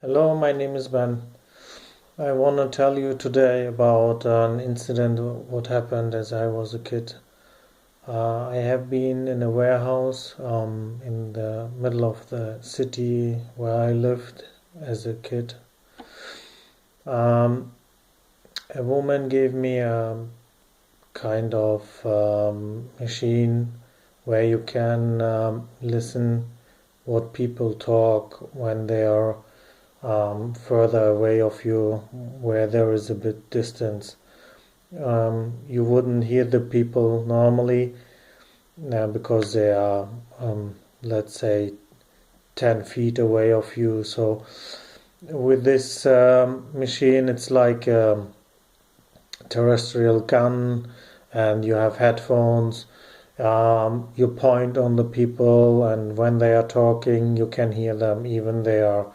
Hello, my name is Ben. I want to tell you today about an incident what happened as I was a kid. I have been in a warehouse in the middle of the city where I lived as a kid. Um, a woman gave me a kind of machine where you can listen what people talk when they are further away of you, where there is a bit distance. You wouldn't hear the people normally because they are, let's say, 10 feet away of you. So with this machine, it's like a terrestrial gun, and you have headphones. You point on the people, and when they are talking, you can hear them, even they are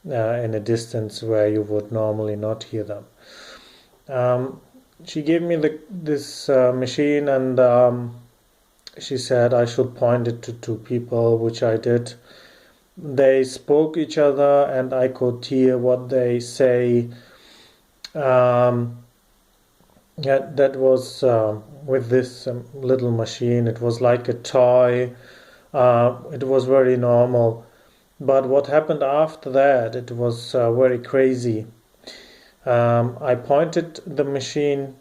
in a distance where you would normally not hear them. She gave me this machine, and she said I should point it to two people, which I did. They spoke each other, and I could hear what they say. That was with this little machine. It was like a toy. It was very normal. But what happened after that, it was very crazy. I pointed the machine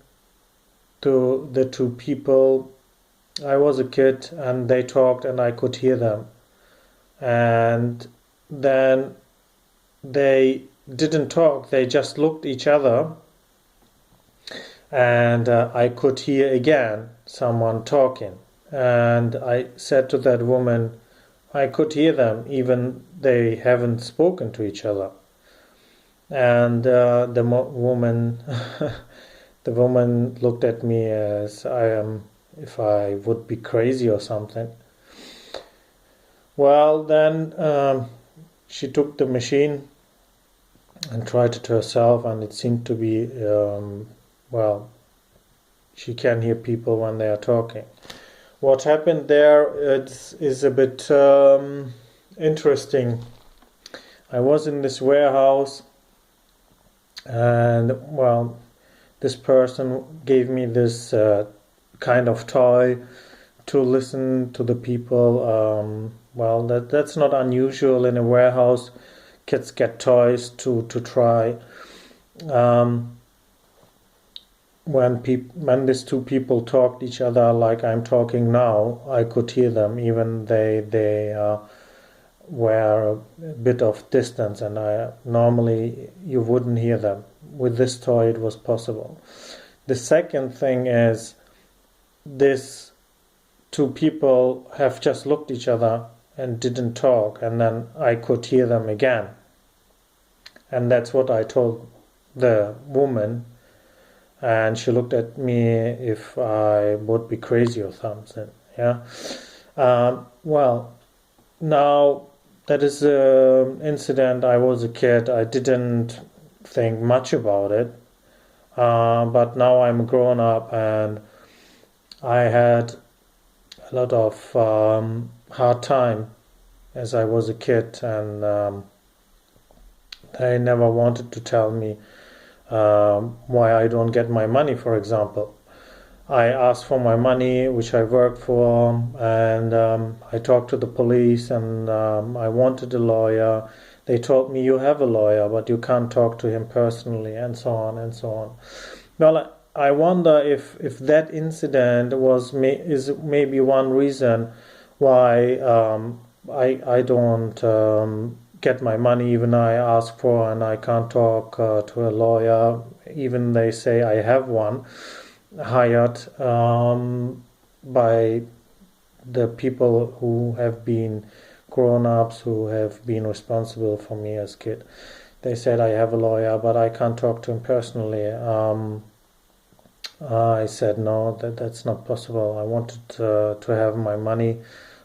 to the two people. I was a kid and they talked and I could hear them. And then they didn't talk, they just looked each other. And I could hear again someone talking. And I said to that woman, I could hear them, even they haven't spoken to each other. And the woman, the woman looked at me as if I would be crazy or something. Well, then she took the machine and tried it herself, and it seemed to be, she can hear people when they are talking. What happened there is a bit interesting. I was in this warehouse, and this person gave me this kind of toy to listen to the people. That's not unusual in a warehouse. Kids get toys to try. When these two people talked each other like I'm talking now, I could hear them, even they were a bit of distance, and I normally you wouldn't hear them. With this toy, it was possible. The second thing is, these two people have just looked each other and didn't talk, and then I could hear them again, and that's what I told the woman. And she looked at me if I would be crazy or something. Yeah. Now that is an incident. I was a kid. I didn't think much about it. But now I'm grown up, and I had a lot of hard time as I was a kid, and they never wanted to tell me why I don't get my money, for example. I asked for my money, which I worked for, and I talked to the police, and I wanted a lawyer. They told me, you have a lawyer, but you can't talk to him personally, and so on and so on. Well, I wonder if that incident is maybe one reason why I don't get my money, even I ask for, and I can't talk to a lawyer, even they say I have one hired by the people who have been grown-ups, who have been responsible for me as a kid. They said I have a lawyer, but I can't talk to him personally. I said no, that's not possible. I wanted to have my money.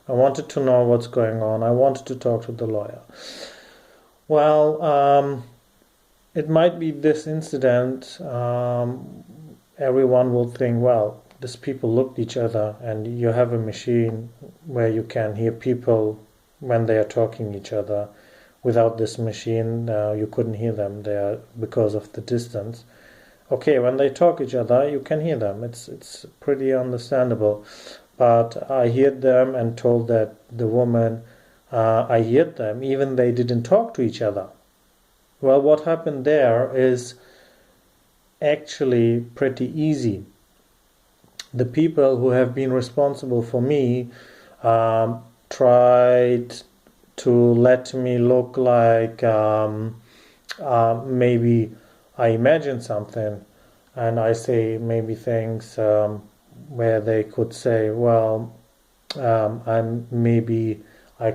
I wanted to know what's going on. I wanted to talk to the lawyer. Well, it might be this incident. Everyone will think, well, these people looked at each other, and you have a machine where you can hear people when they are talking each other, Without this machine, you couldn't hear them there because of the distance. Okay, when they talk each other, you can hear them. It's pretty understandable. But I heard them and told that the woman, I heard them, even they didn't talk to each other. Well, what happened there is actually pretty easy. The people who have been responsible for me tried to let me look like maybe I imagine something, and I say maybe things where they could say, well, I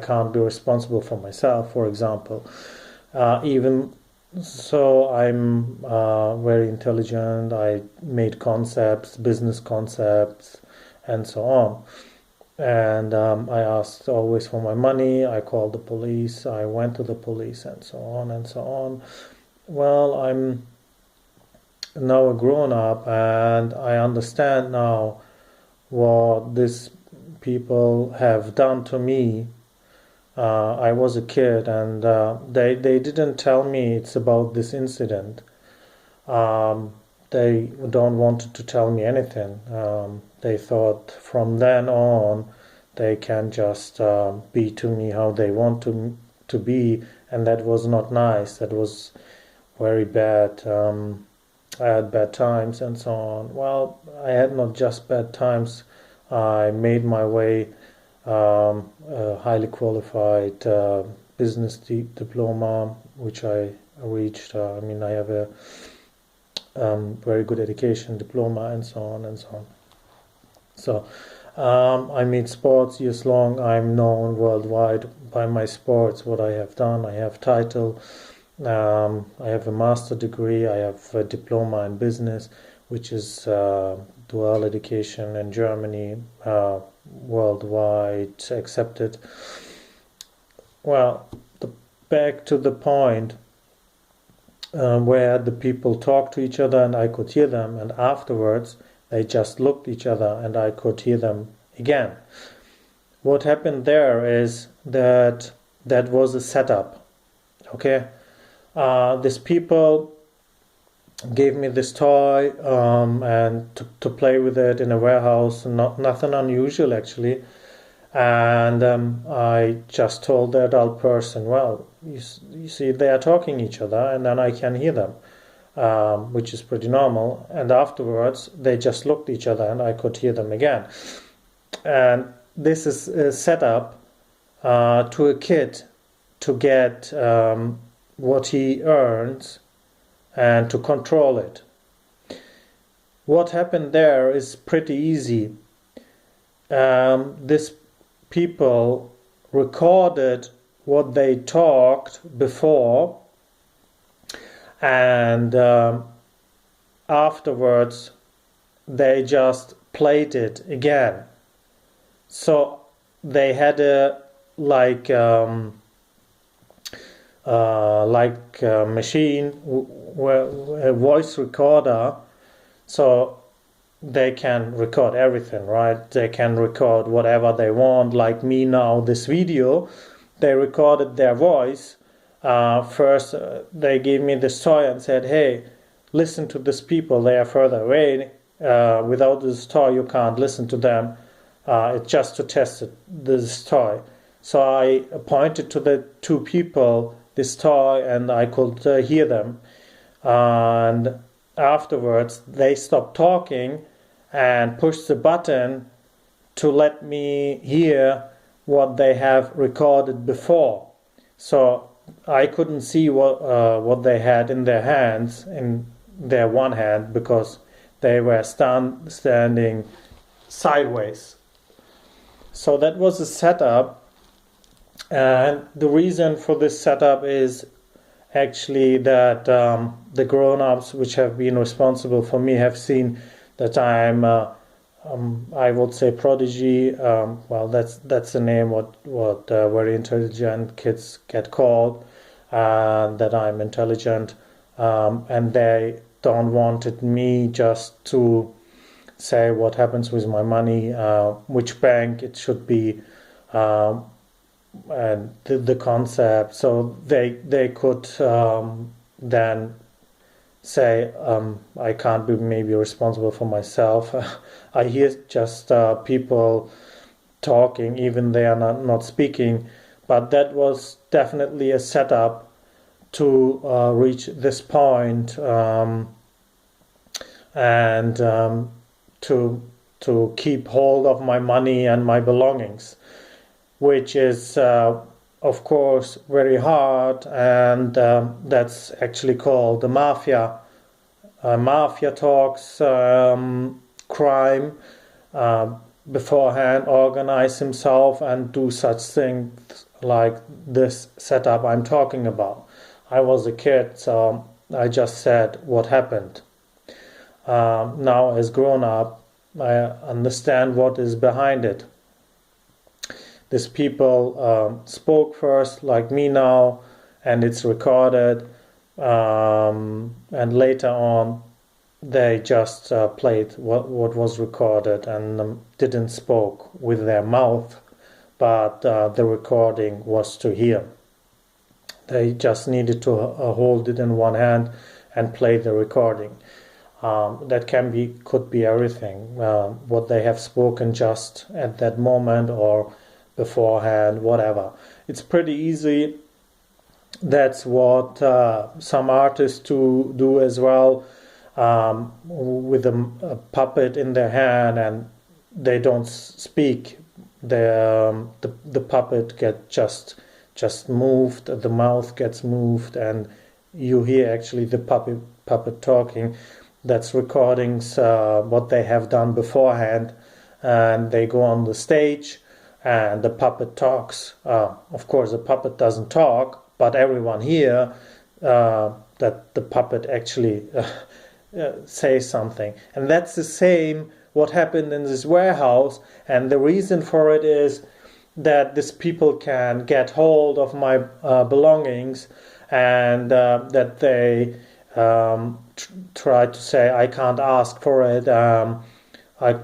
can't be responsible for myself, for example. Even so, I'm very intelligent. I made concepts, business concepts, and so on. And I asked always for my money. I called the police. I went to the police, and so on and so on. Well, I'm now a grown up, and I understand now what these people have done to me. I was a kid, and they didn't tell me it's about this incident. They don't want to tell me anything. They thought from then on they can just be to me how they want to be, and that was not nice. That was very bad. I had bad times and so on. Well, I had not just bad times. I made my way, a highly qualified business diploma, which I reached. I have a very good education diploma and so on and so on. So I made sports years long. I'm known worldwide by my sports, what I have done. I have title. I have a master degree. I have a diploma in business, which is dual education in Germany, worldwide accepted. Well, back to the point where the people talked to each other and I could hear them, and afterwards they just looked at each other and I could hear them again. What happened there is that was a setup. Okay, these people gave me this toy and to play with it in a warehouse. Nothing unusual actually. And I just told the adult person, well, you see, they are talking each other, and then I can hear them, which is pretty normal. And afterwards, they just looked at each other, and I could hear them again. And this is set up to a kid to get what he earns and to control it. What happened there is pretty easy. This people recorded what they talked before, and afterwards they just played it again. So they had a machine, a voice recorder, so they can record everything, right? They can record whatever they want. Like me now, this video, they recorded their voice. First, they gave me this toy and said, hey, listen to these people, they are further away. Without this toy, you can't listen to them. It's just to test this toy. So I pointed to the two people this toy, and I could hear them. And afterwards, they stopped talking and pushed the button to let me hear what they have recorded before. So I couldn't see what they had in their hands, in their one hand, because they were standing sideways. So that was a setup, and the reason for this setup is actually that the grown-ups which have been responsible for me have seen that I'm I would say prodigy. Well, that's the name what very intelligent kids get called, that I'm intelligent, and they don't wanted me just to say what happens with my money, which bank it should be, and the concept, so they could then say, I can't be maybe responsible for myself. I hear just people talking, even they are not speaking, but that was definitely a setup to reach this point, and to keep hold of my money and my belongings, which is of course very hard, and that's actually called the mafia. Mafia talks, crime, uh, beforehand organize himself and do such things like this setup I'm talking about. I was a kid, so I just said what happened. Now, as grown up, I understand what is behind it. These people spoke first, like me now, and it's recorded. And later on, they just played what was recorded, and didn't spoke with their mouth, but the recording was to hear. They just needed to hold it in one hand and play the recording. That could be everything. What they have spoken just at that moment or beforehand, whatever. It's pretty easy. That's what some artists do as well, with a puppet in their hand, and they don't speak. The puppet gets just moved. The mouth gets moved, and you hear actually the puppet talking. That's recordings what they have done beforehand, and they go on the stage, and the puppet talks. Of course, the puppet doesn't talk, but everyone here that the puppet actually says something. And that's the same what happened in this warehouse. And the reason for it is that these people can get hold of my belongings, and that they try to say, I can't ask for it, I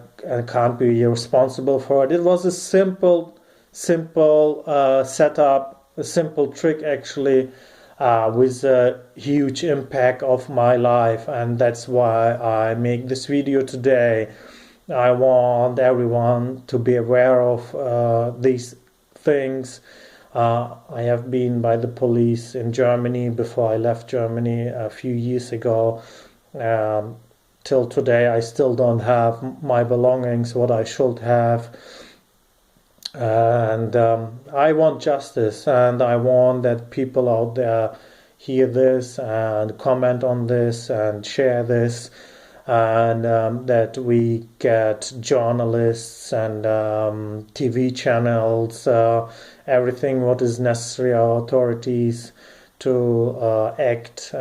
can't be responsible for it. It was a simple setup, a simple trick actually, with a huge impact of my life, and that's why I make this video today. I want everyone to be aware of these things. I have been by the police in Germany before I left Germany a few years ago. Till today, I still don't have my belongings, what I should have. And I want justice, and I want that people out there hear this and comment on this and share this, and that we get journalists and TV channels, everything what is necessary, our authorities to act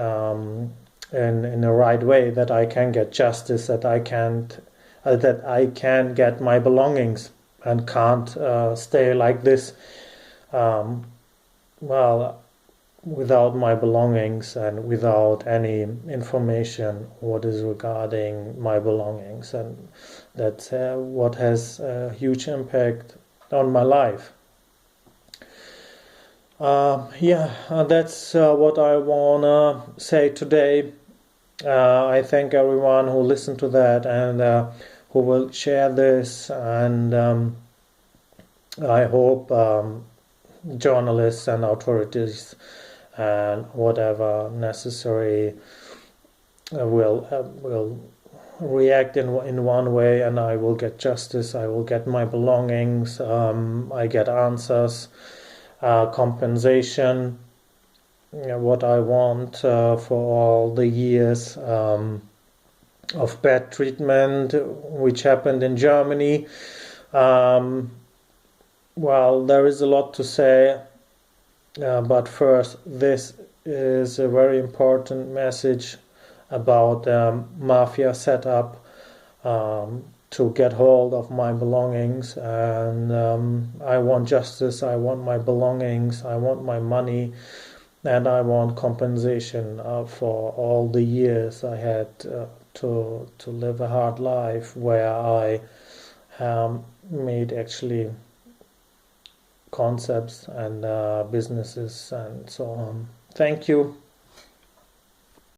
in the right way, that I can get justice, that I can get my belongings and can't stay like this, well, without my belongings and without any information what is regarding my belongings. And that's what has a huge impact on my life. That's what I wanna say today. I thank everyone who listened to that, and who will share this, and I hope journalists and authorities and whatever necessary will react in one way, and I will get justice. I will get my belongings. I get answers, compensation. What I want for all the years of bad treatment which happened in Germany. Well, there is a lot to say. But first, this is a very important message about mafia setup, to get hold of my belongings, and I want justice, I want my belongings, I want my money, and I want compensation for all the years I had to live a hard life, where I made actually concepts and businesses and so on. Thank you.